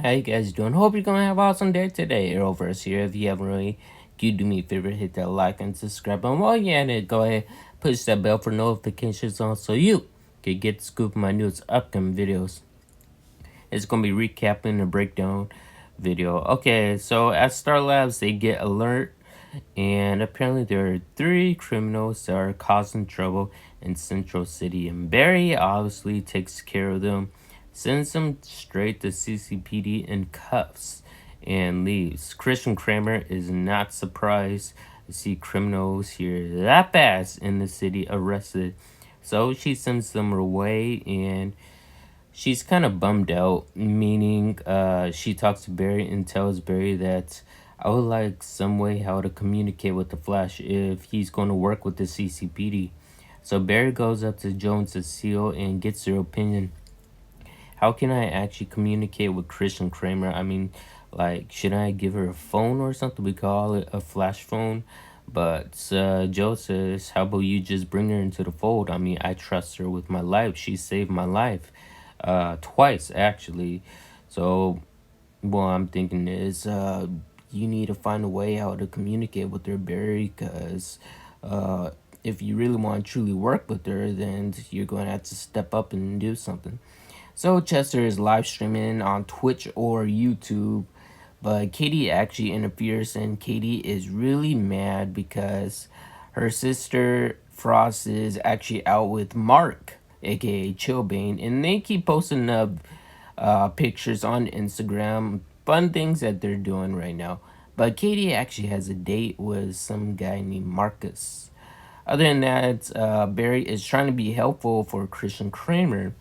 How you guys doing? Hope you're gonna have an awesome day today. Arrowverse here. If you haven't already, you do me a favor, hit that like and subscribe button. While you're at it, go ahead, push that bell for notifications on so you can get the scoop of my newest upcoming videos. It's gonna be recapping the breakdown video. Okay, so at Star Labs they get alert, and apparently there are 3 criminals that are causing trouble in Central City, and Barry obviously takes care of them, sends them straight to CCPD in cuffs, and leaves. Christian Kramer is not surprised to see criminals here that fast in the city arrested, so she sends them away, and she's kind of bummed out, meaning she talks to Barry and tells Barry that I would like some way how to communicate with the Flash if he's going to work with the CCPD. So Barry goes up to Jones to Seal and gets their opinion. How can I actually communicate with Christian Kramer? I mean, like, should I give her a phone or something? We call it a flash phone. But Joe says, how about you just bring her into the fold? I mean, I trust her with my life. She saved my life twice, actually. So what I'm thinking is you need to find a way how to communicate with her, Barry, because if you really want to truly work with her, then you're going to have to step up and do something. So Chester is live streaming on Twitch or YouTube, but Katie actually interferes, and Katie is really mad because her sister Frost is actually out with Mark, aka Chillbane, and they keep posting up pictures on Instagram, fun things that they're doing right now. But Katie actually has a date with some guy named Marcus. Other than that, Barry is trying to be helpful for Christian Kramer.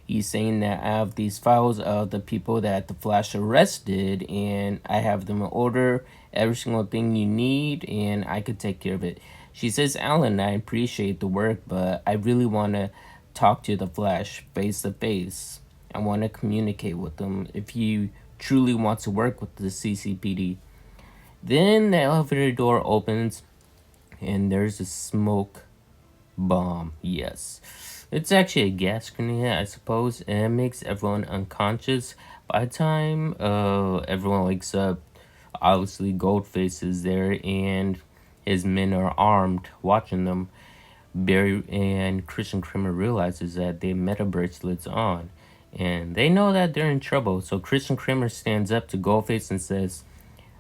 He's saying that I have these files of the people that the Flash arrested, and I have them in order, every single thing you need, and I could take care of it. She says, Alan, I appreciate the work, but I really want to talk to the Flash face to face. I want to communicate with them if you truly want to work with the CCPD. Then the elevator door opens, and there's a smoke bomb. Yes. It's actually a gas grenade, I suppose, and it makes everyone unconscious. By the time everyone wakes up, obviously Goldface is there, and his men are armed, watching them. Barry and Christian Kramer realizes that they have meta bracelets on, and they know that they're in trouble. So Christian Kramer stands up to Goldface and says,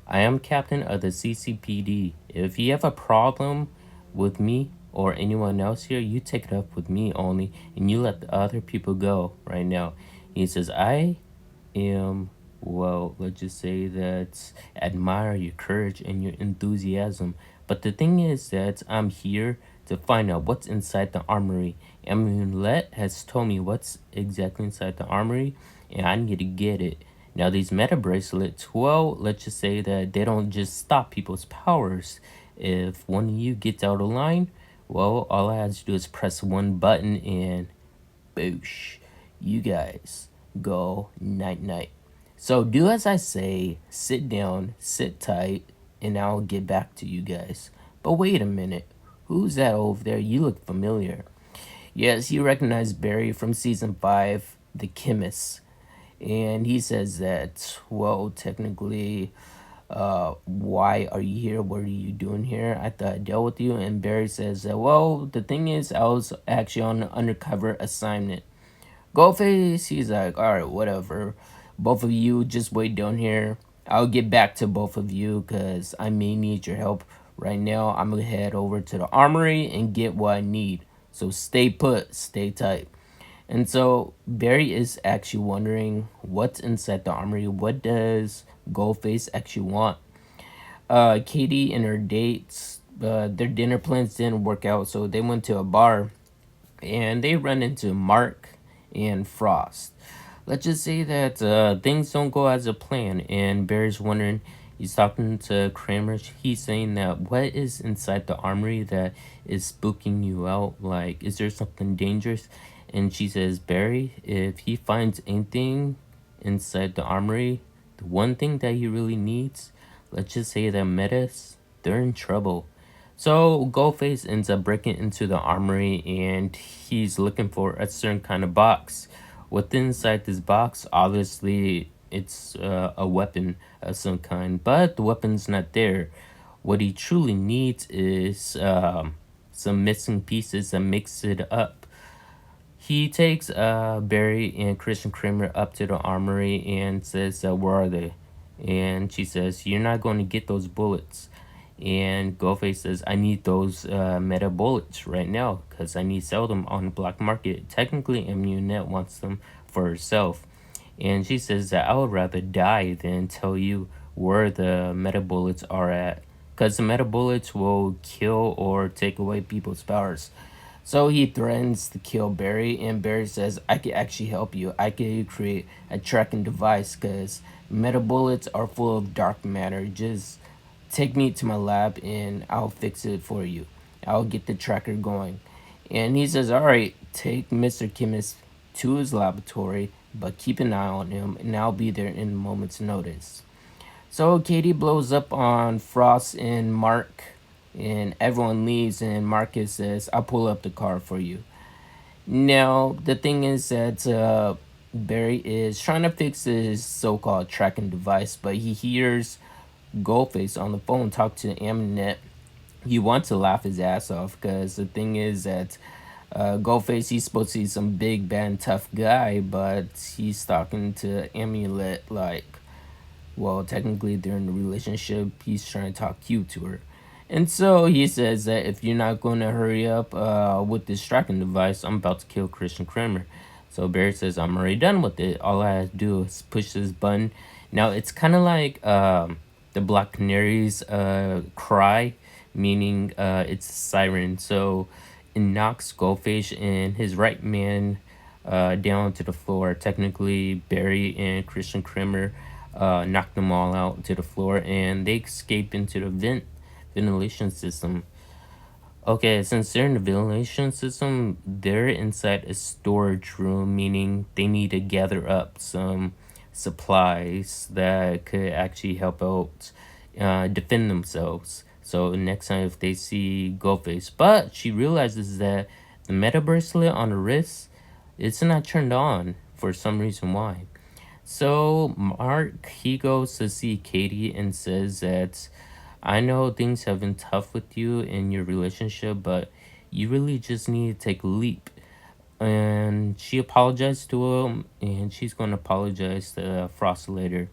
I am captain of the CCPD. If you have a problem with me or anyone else here, you take it up with me only, and you let the other people go right now. He says, I am, well, let's just say that admire your courage and your enthusiasm. But the thing is that I'm here to find out what's inside the armory. Amulet has told me what's exactly inside the armory, and I need to get it. Now, these meta bracelets, well, let's just say that they don't just stop people's powers. If one of you gets out of line, well, all I have to do is press one button and boosh, you guys go night-night. So do as I say, sit down, sit tight, and I'll get back to you guys. But wait a minute, who's that over there? You look familiar. Yes, you recognize Barry from season 5, the chemist. And he says that, well, technically, why are you here? What are you doing here? I thought I dealt with you. And Barry says that, well, the thing is, I was actually on an undercover assignment. Goldface, he's like, all right, whatever. Both of you just wait down here. I'll get back to both of you because I may need your help. Right now, I'm going to head over to the armory and get what I need. So stay put, stay tight. And so Barry is actually wondering what's inside the armory. What does Goldface actually want? Katie and her dates, their dinner plans didn't work out, so they went to a bar, and they run into Mark and Frost. Let's just say that things don't go as a plan, and Barry's wondering, he's talking to Kramer, he's saying that what is inside the armory that is spooking you out? Like, is there something dangerous? And she says, Barry, if he finds anything inside the armory, the one thing that he really needs, let's just say that metas, they're in trouble. So Goldface ends up breaking into the armory, and he's looking for a certain kind of box. What's inside this box, obviously, it's a weapon of some kind, but the weapon's not there. What he truly needs is some missing pieces and mix it up. He takes Barry and Christian Kramer up to the armory and says, where are they? And she says, you're not going to get those bullets. And Ghostface says, I need those meta bullets right now because I need to sell them on the black market. Technically, Nutte wants them for herself. And she says that I would rather die than tell you where the meta bullets are at, because the meta bullets will kill or take away people's powers. So he threatens to kill Barry, and Barry says, I can actually help you. I can create a tracking device because meta bullets are full of dark matter. Just take me to my lab and I'll fix it for you. I'll get the tracker going. And he says, all right, take Mr. Chemist to his laboratory, but keep an eye on him, and I'll be there in a moment's notice. So Katie blows up on Frost and Mark, and everyone leaves, and Marcus says, I'll pull up the car for you. Now, the thing is that Barry is trying to fix his so-called tracking device, but he hears Goldface on the phone talk to Nutte. You want to laugh his ass off, because the thing is that Goldface, he's supposed to be some big, bad, tough guy, but he's talking to Nutte like, well, technically they're in a relationship. He's trying to talk cute to her. And so he says that if you're not going to hurry up with this tracking device, I'm about to kill Christian Kramer. So Barry says, I'm already done with it. All I have to do is push this button. Now, it's kind of like the Black Canary's cry, meaning it's a siren. So it knocks Goldfish and his right man down to the floor. Technically, Barry and Christian Kramer knock them all out to the floor, and they escape into the ventilation system. Okay, since they're in the ventilation system, they're inside a storage room, meaning they need to gather up some supplies that could actually help out defend themselves. So next time if they see Goldface, but she realizes that the meta bracelet on the wrist, it's not turned on for some reason. Why? So Mark, he goes to see Katie and says that I know things have been tough with you in your relationship, but you really just need to take a leap. And she apologized to him, and she's going to apologize to Frost later.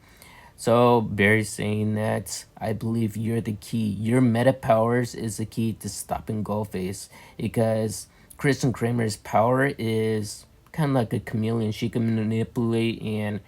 So Barry's saying that I believe you're the key. Your meta powers is the key to stopping Goldface, because Kristen Kramer's power is kind of like a chameleon. She can manipulate and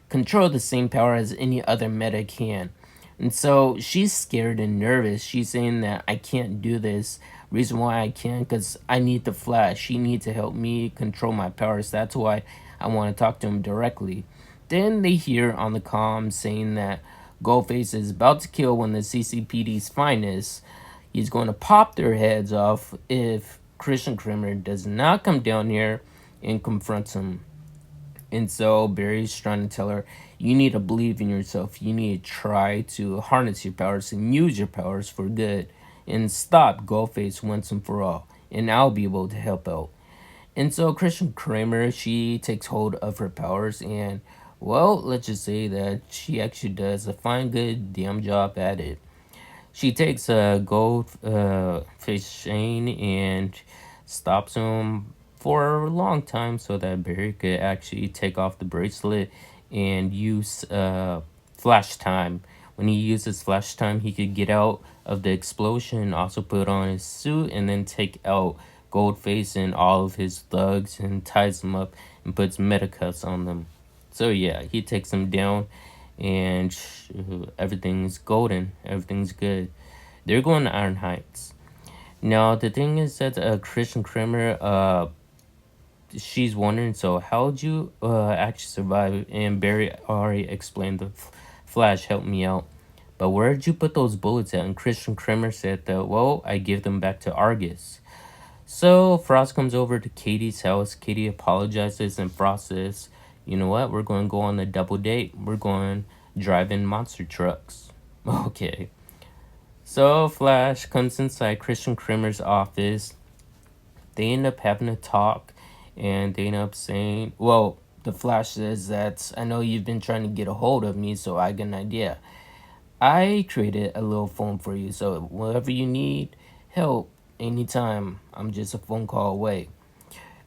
control the same power as any other meta can. And so she's scared and nervous. She's saying that I can't do this. Reason why I can't, because I need the Flash. She needs to help me control my powers. That's why I want to talk to him directly. Then they hear on the comm saying that Goldface is about to kill one of the CCPD's finest. He's going to pop their heads off if Christian Kramer does not come down here and confront him. And so Barry's trying to tell her, you need to believe in yourself. You need to try to harness your powers and use your powers for good. And stop Goldface once and for all. And I'll be able to help out. And so Christian Kramer, she takes hold of her powers. And, well, let's just say that she actually does a fine, good, damn job at it. She takes a Goldface chain and stops him for a long time so that Barry could actually take off the bracelet and use flash time. When he uses flash time, he could get out of the explosion, also put on his suit, and then take out Goldface and all of his thugs and ties them up and puts metacuffs on them. So yeah, he takes them down, and everything's golden. Everything's good. They're going to Iron Heights. Now, the thing is that Christian Kramer, she's wondering, so how'd you actually survive? And Barry already explained the Flash helped me out. But where'd you put those bullets at? And Christian Kramer said that, well, I give them back to Argus. So Frost comes over to Katie's house. Katie apologizes, and Frost says, you know what? We're going to go on a double date. We're going driving monster trucks. Okay. So Flash comes inside Christian Kramer's office. They end up having a talk, and they end up saying, well, the Flash says that I know you've been trying to get a hold of me, so I got an idea. I created a little phone for you, so whenever you need help, anytime, I'm just a phone call away.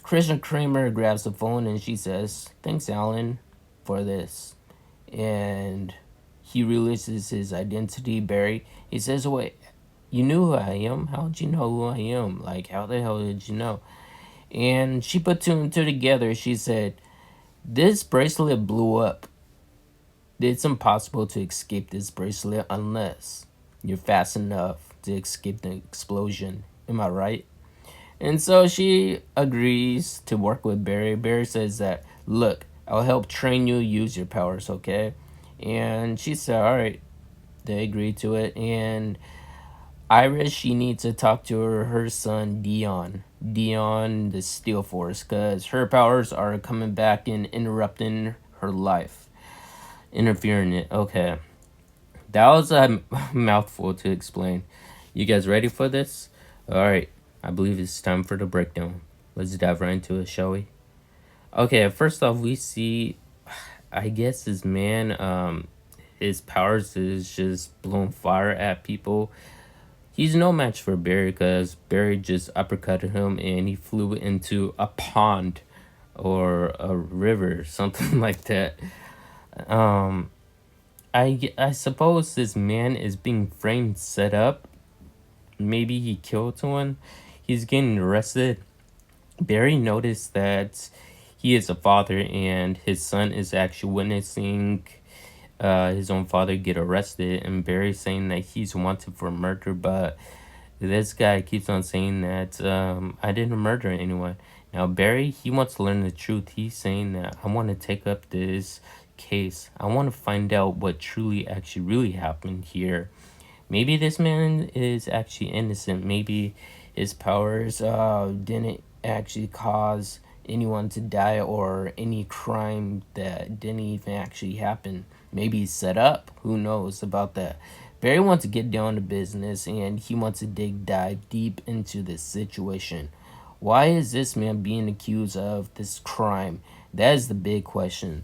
Christian Kramer grabs the phone and she says, "Thanks, Alan, for this." And he releases his identity, Barry. He says, "Wait, you knew who I am? How'd you know who I am? Like, how the hell did you know?" And she put two and two together. She said, "This bracelet blew up. It's impossible to escape this bracelet unless you're fast enough to escape the explosion. Am I right?" And so she agrees to work with Barry. Barry says that, "Look, I'll help train you use your powers, okay?" And she said, "All right." They agreed to it. And Iris, she needs to talk to her son, Dion. Dion, the Steel Force, because her powers are coming back and interrupting her life. Interfering it. Okay. That was a mouthful to explain. You guys ready for this? Alright. I believe it's time for the breakdown. Let's dive right into it, shall we? Okay, first off, we see, I guess this man, his powers is just blowing fire at people. He's no match for Barry because Barry just uppercutted him and he flew into a pond or a river, something like that. I suppose this man is being framed, set up. Maybe he killed someone. He's getting arrested. Barry noticed that he is a father and his son is actually witnessing his own father get arrested, and Barry's saying that he's wanted for murder, but this guy keeps on saying that I didn't murder anyone. Now Barry, he wants to learn the truth. He's saying that I want to take up this case. I want to find out what actually really happened here. Maybe this man is actually innocent. Maybe his powers didn't actually cause anyone to die or any crime that didn't even actually happen. Maybe he's set up. Who knows about that? Barry wants to get down to business and he wants to dive deep into this situation. Why is this man being accused of this crime? That is the big question.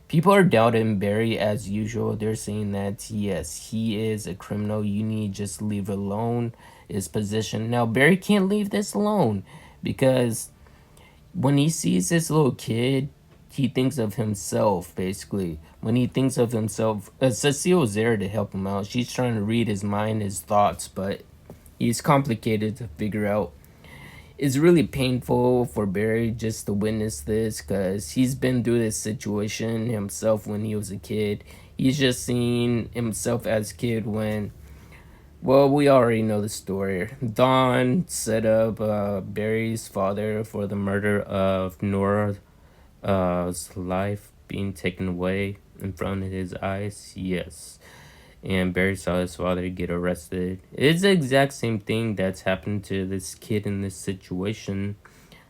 People are doubting Barry as usual. They're saying that yes, he is a criminal. You need to just leave alone his position. Now Barry can't leave this alone because when he sees this little kid, he thinks of himself, basically. When he thinks of himself, Cecile's there to help him out. She's trying to read his mind, his thoughts, but he's complicated to figure out. It's really painful for Barry just to witness this because he's been through this situation himself when he was a kid. He's just seen himself as a kid when, well, we already know the story. Dawn set up Barry's father for the murder of Nora's life being taken away in front of his eyes. Yes. And Barry saw his father get arrested. It's the exact same thing that's happened to this kid in this situation.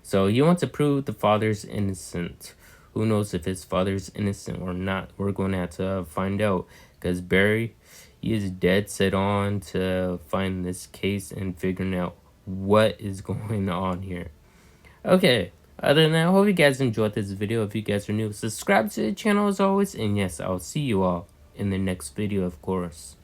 So he wants to prove the father's innocent. Who knows if his father's innocent or not? We're going to have to find out. Because Barry, he is dead set on to find this case and figuring out what is going on here. Okay, other than that, I hope you guys enjoyed this video. If you guys are new, subscribe to the channel as always. And yes, I'll see you all in the next video, of course.